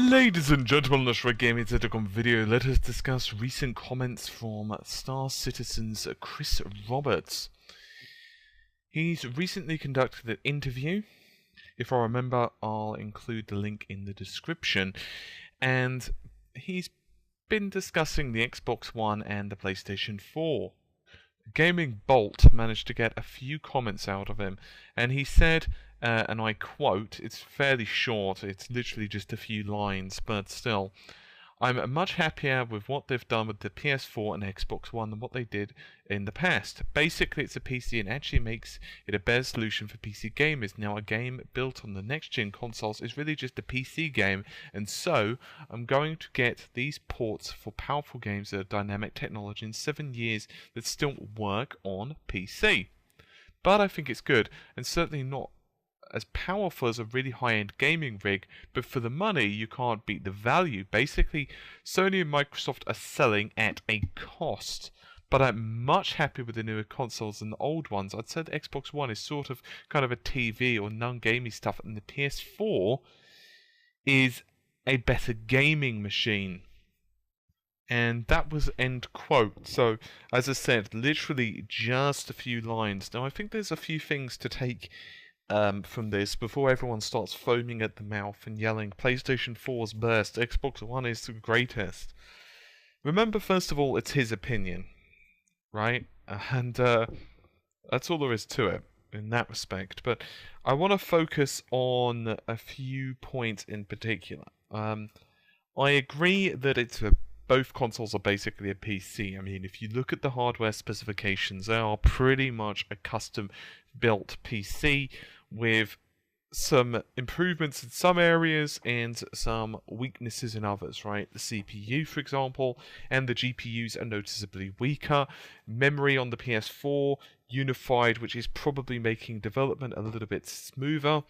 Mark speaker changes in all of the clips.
Speaker 1: Ladies and gentlemen, let's Gaming Zedicon video. Let us discuss recent comments from Star Citizen's Chris Roberts. He's recently conducted an interview. If I remember, I'll include the link in the description. And he's been discussing the Xbox One and the PlayStation 4. Gaming Bolt managed to get a few comments out of him, and he said, and I quote, it's fairly short, it's literally just a few lines, but still, I'm much happier with what they've done with the PS4 and Xbox One than what they did in the past. Basically, it's a PC and actually makes it a better solution for PC gamers. Now, a game built on the next-gen consoles is really just a PC game, and so I'm going to get these ports for powerful games that are dynamic technology in 7 years that still work on PC. But I think it's good, and certainly not as powerful as a really high-end gaming rig, but for the money you can't beat the value. Basically, Sony and Microsoft are selling at a cost, but I'm much happier with the newer consoles than the old ones. I'd say the Xbox One is sort of kind of a TV or non-gaming stuff, and the PS4 is a better gaming machine. And that was end quote. So, as I said, literally just a few lines. Now, I think there's a few things to take from this before everyone starts foaming at the mouth and yelling PlayStation 4's best, Xbox One is the greatest. Remember, first of all, it's his opinion, right? And that's all there is to it in that respect. But I want to focus on a few points in particular. I agree that both consoles are basically a PC. I mean, if you look at the hardware specifications, they are pretty much a custom-built PC with some improvements in some areas and some weaknesses in others, right? The CPU, for example, and the GPUs are noticeably weaker. Memory on the PS4, unified, which is probably making development a little bit smoother,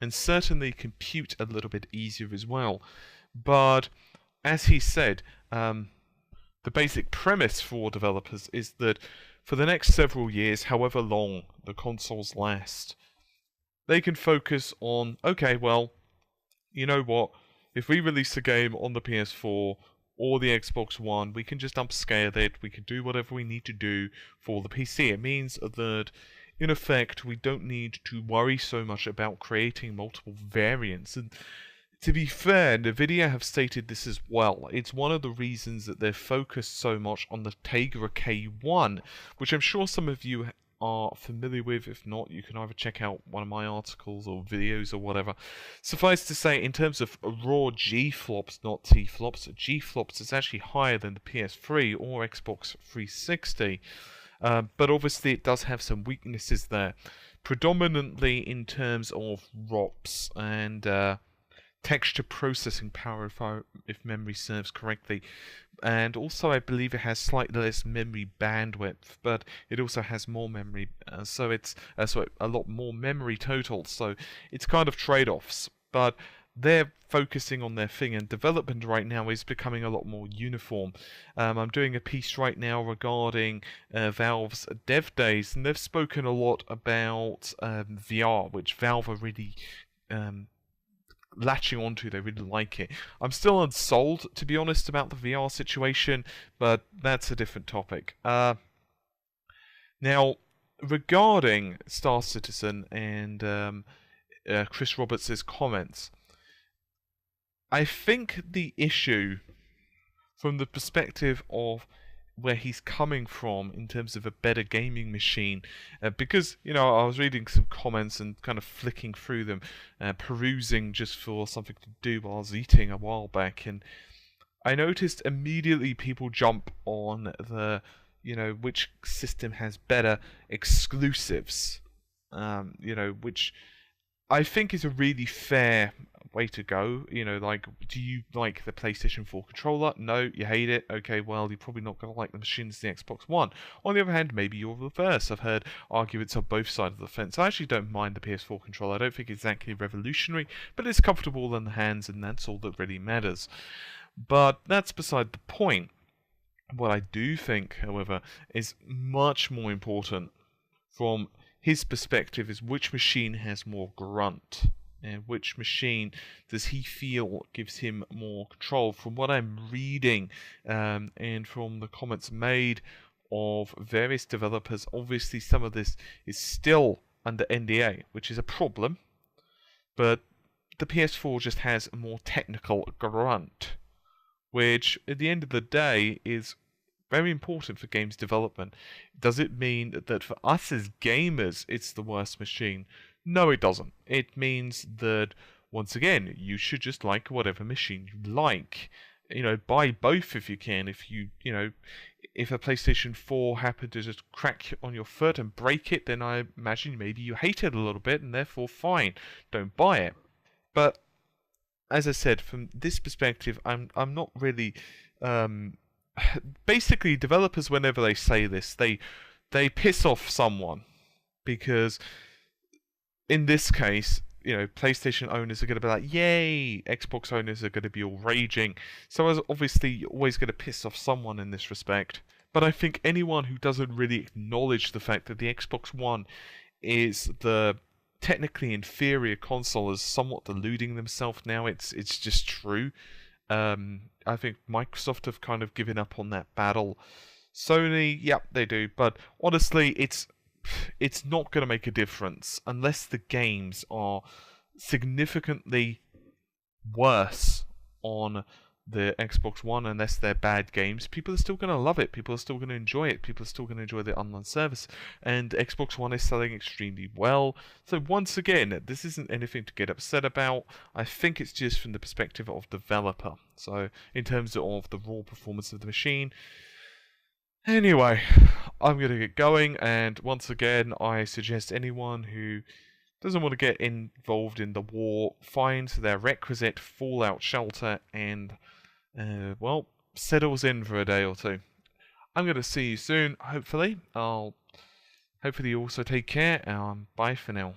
Speaker 1: and certainly compute a little bit easier as well. But as he said, the basic premise for developers is that for the next several years, however long the consoles last, they can focus on, okay, well, you know what, if we release a game on the PS4 or the Xbox One, we can just upscale it, we can do whatever we need to do for the PC. It means that, in effect, we don't need to worry so much about creating multiple variants. And to be fair, Nvidia have stated this as well. It's one of the reasons that they're focused so much on the Tegra K1, which I'm sure some of you are familiar with. If not, you can either check out one of my articles or videos or whatever. Suffice to say, in terms of raw G-flops, not T-flops, G-flops is actually higher than the PS3 or Xbox 360. But obviously it does have some weaknesses there, predominantly in terms of ROPS and texture processing power, if memory serves correctly, and also I believe it has slightly less memory bandwidth, but it also has more memory, so it's a lot more memory total. So it's kind of trade-offs, but they're focusing on their thing, and development right now is becoming a lot more uniform. I'm doing a piece right now regarding Valve's dev days, and they've spoken a lot about VR, which Valve are really latching onto. They really like it. I'm still unsold, to be honest, about the VR situation, but that's a different topic. Now, regarding Star Citizen and Chris Roberts' comments, I think the issue from the perspective of where he's coming from in terms of a better gaming machine, because, you know, I was reading some comments and kind of flicking through them, perusing just for something to do while I was eating a while back, and I noticed immediately people jump on the, you know, which system has better exclusives, you know, which I think is a really fair way to go. You know, like, do you like the PlayStation 4 controller? No, you hate it. Okay, well, you're probably not going to like the machines in the Xbox One. On the other hand, maybe you're reverse. I've heard arguments on both sides of the fence. I actually don't mind the PS4 controller. I don't think it's exactly revolutionary, but it's comfortable in the hands, and that's all that really matters. But that's beside the point. What I do think, however, is much more important from his perspective is which machine has more grunt. and which machine does he feel gives him more control. From what I'm reading, and from the comments made of various developers, obviously some of this is still under NDA, which is a problem, but the PS4 just has a more technical grunt, which at the end of the day is very important for games development. Does it mean that for us as gamers it's the worst machine? No, it doesn't. It means that, once again, you should just like whatever machine you like. Buy both if you can. If a PlayStation 4 happened to just crack on your foot and break it, then I imagine maybe you hate it a little bit, and therefore fine, don't buy it. But as I said, from this perspective, I'm not really. Basically, developers, whenever they say this, they piss off someone, because in this case, PlayStation owners are going to be like, yay! Xbox owners are going to be all raging. So obviously, you're always going to piss off someone in this respect. But I think anyone who doesn't really acknowledge the fact that the Xbox One is the technically inferior console is somewhat deluding themselves now. It's just true. I think Microsoft have kind of given up on that battle. Sony, yeah, they do. But honestly, it's not going to make a difference unless the games are significantly worse on the Xbox One. Unless they're bad games, people are still going to love it. People are still going to enjoy it. People are still going to enjoy the online service. And Xbox One is selling extremely well. So once again, this isn't anything to get upset about. I think it's just from the perspective of developer. So in terms of the raw performance of the machine. Anyway, I'm going to get going, and once again, I suggest anyone who doesn't want to get involved in the war finds their requisite fallout shelter and, settles in for a day or two. I'm going to see you soon, hopefully. Hopefully you also take care, and bye for now.